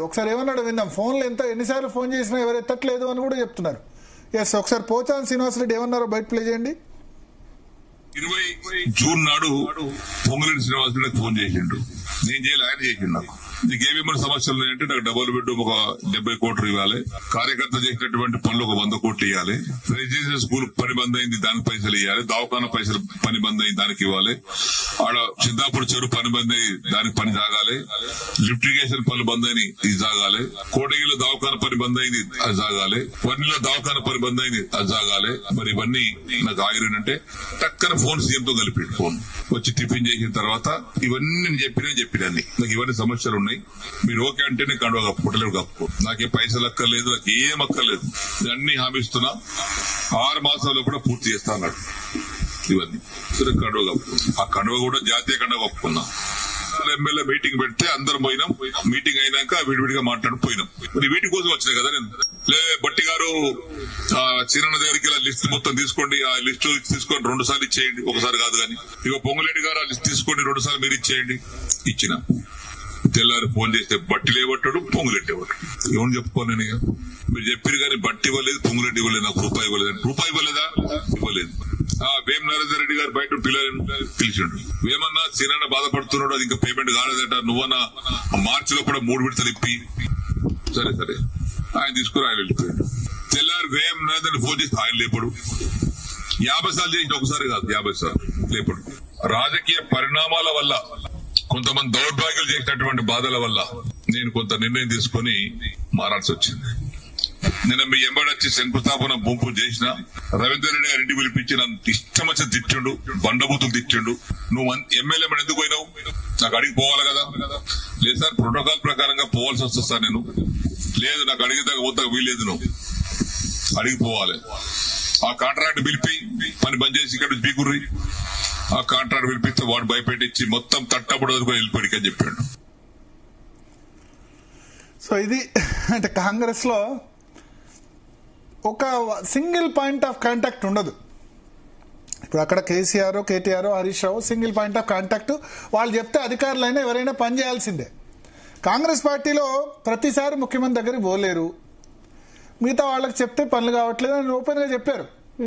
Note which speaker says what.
Speaker 1: ఒకసారి ఏమన్నాడు విందాం. ఫోన్లు ఎన్నిసార్లు ఫోన్ చేసినా ఎవరు ఎత్తట్లేదు అని కూడా చెప్తున్నారు. ఎస్, ఒకసారి పోచారం శ్రీనివాసరెడ్డి ఏమన్నారో బయట ప్లే చేయండి.
Speaker 2: 20 జూన్ నాడు పొంగులేటి శ్రీనివాసరెడ్డికి ఫోన్ చేసిండు. నేను చేయాలి, ఆయన చేసిండు. నాకు నీకు ఏమేమైనా సమస్యలు ఉన్నాయంటే నాకు డబుల్ బెడ్రూమ్ ఒక 70 కోట్లు ఇవ్వాలి, కార్యకర్త చేసినటువంటి పనులు ఒక 100 కోట్లు ఇవ్వాలి, రెసిడెన్షియల్ స్కూల్ పని బంద్ అయింది దానికి పైసలు ఇవ్వాలి, దవాఖాన పైసలు పని బంద్ అయింది దానికి ఇవ్వాలి, ఆడ సిద్ధాపూర్ చెరువు పని బంద్ అయ్యి దానికి పని సాగాలి, లిఫ్ట్ ఇరిగేషన్ పనులు బంద్ అయిన ఇది సాగాలి, కోటగిలో దవాఖాన పని బంద్ అయింది అది సాగాలి, వన్నీలో దవాఖాన పని బంద్ అయింది అది సాగాలి. మరి ఇవన్నీ నాకు ఆగిరంటే టక్కన ఫోన్ సీఎం తో కలిపి ఫోన్ వచ్చి టిఫిన్ చేసిన తర్వాత ఇవన్నీ నేను చెప్పినాన్ని నాకు ఇవన్నీ సమస్యలు ఉన్నాయి, మీరు ఓకే అంటే నేను కండువా కప్పుకోవట్లేదు, కప్పుకో, నాకే పైసలు అక్కర్లేదు, నాకు ఏం అక్కర్లేదు, అన్ని హామీ ఇస్తున్నా, 6 మాసాల్లో కూడా పూర్తి చేస్తా అన్నాడు. ఇవన్నీ సరే కండువా కప్పు, ఆ కండువా కూడా జాతీయ కండువా కప్పుకున్నా. ఎమ్మెల్యే మీటింగ్ పెడితే అందరం పోయినాం, మీటింగ్ అయినాక విడివిడిగా మాట్లాడి పోయినాం. వీటి కోసం వచ్చినాయి కదా నేను. బట్టి గారు చిన్న దగ్గరికి లిస్ట్ మొత్తం తీసుకోండి, ఆ లిస్ట్ తీసుకొని 2 సార్లు ఇచ్చేయండి, ఒకసారి కాదు కానీ. ఇక పొంగులేటి గారు ఆ లిస్ట్ తీసుకోండి 2 సార్లు మీరు ఇచ్చేయండి. ఇచ్చిన తెల్లారి ఫోన్ చేస్తే బట్టి లేవట్టాడు, పొంగులెట్టి ఇవ్వట్టాడు. ఏమని చెప్పుకోను నేను? మీరు చెప్పారు కానీ బట్టి ఇవ్వలేదు, పొంగులెట్టి ఇవ్వలేదు, నాకు రూపాయి ఇవ్వలేదు. రూపాయి ఇవ్వలేదా? ఇవ్వలేదు. వేం నరేందర్ రెడ్డి గారు బయట పిల్లలను పిలిచిండు. వేమన్నా సీనన్న బాధపడుతున్నాడు, అది ఇంకా పేమెంట్ కాలేదట, నువ్వన్నా మార్చిలో కూడా 3 విడతలు ఇప్పి, సరే సరే ఆయన తీసుకుని ఆయన వెళ్ళిపోయాడు. తెల్లారి వేం నరేందర్ ఫోన్ చేస్తే ఆయన లేపడు. 50 సార్లు చేసిన ఒకసారి కాదు, 50 సార్లు లేపడు. రాజకీయ పరిణామాల వల్ల, కొంతమంది దౌర్భాగ్యాలు చేసినటువంటి బాధల వల్ల నేను కొంత నిర్ణయం తీసుకుని మారాల్సి వచ్చింది. నిన్న మీ ఎంబడి వచ్చి శంకుస్థాపన బొంపు చేసిన రవీందర్ రెడ్డి గారి ఇంటికి పిలిపించి నన్ను ఇష్టం వచ్చి తిట్టిండు, బండబూతులు తిట్టిండు. నువ్వు ఎమ్మెల్యే మరి ఎందుకు పోయినావు? నాకు అడిగి పోవాలి కదా. లేదు సార్, ప్రోటోకాల్ ప్రకారంగా పోవాల్సి వస్తుంది సార్. నేను లేదు, నాకు అడిగేదాకా పోతా వీల్లేదు, నువ్వు అడిగిపోవాలి. ఆ కాంట్రాక్ట్ పిలిపి పని బంద్ చేసి ఇక్కడ నుంచి పీకుర్రి. ఆ కాంట్రాక్ట్ పిలిపిస్తే వాడు భయపెట్టించి మొత్తం తట్టబడి వెళ్ళిపోయి అని చెప్పాడు.
Speaker 1: సో ఇది అంటే కాంగ్రెస్ లో ఒక సింగిల్ పాయింట్ ఆఫ్ కాంటాక్ట్ ఉండదు. ఇప్పుడు అక్కడ KCR, KTR, Harish Rao single point of contact. వాళ్ళు చెప్తే అధికారులైనా ఎవరైనా పని చేయాల్సిందే. కాంగ్రెస్ పార్టీలో ప్రతిసారి ముఖ్యమంత్రి దగ్గరికి పోలేరు, మిగతా వాళ్ళకి చెప్తే పనులు కావట్లేదు అని ఓపెన్గా చెప్పారు.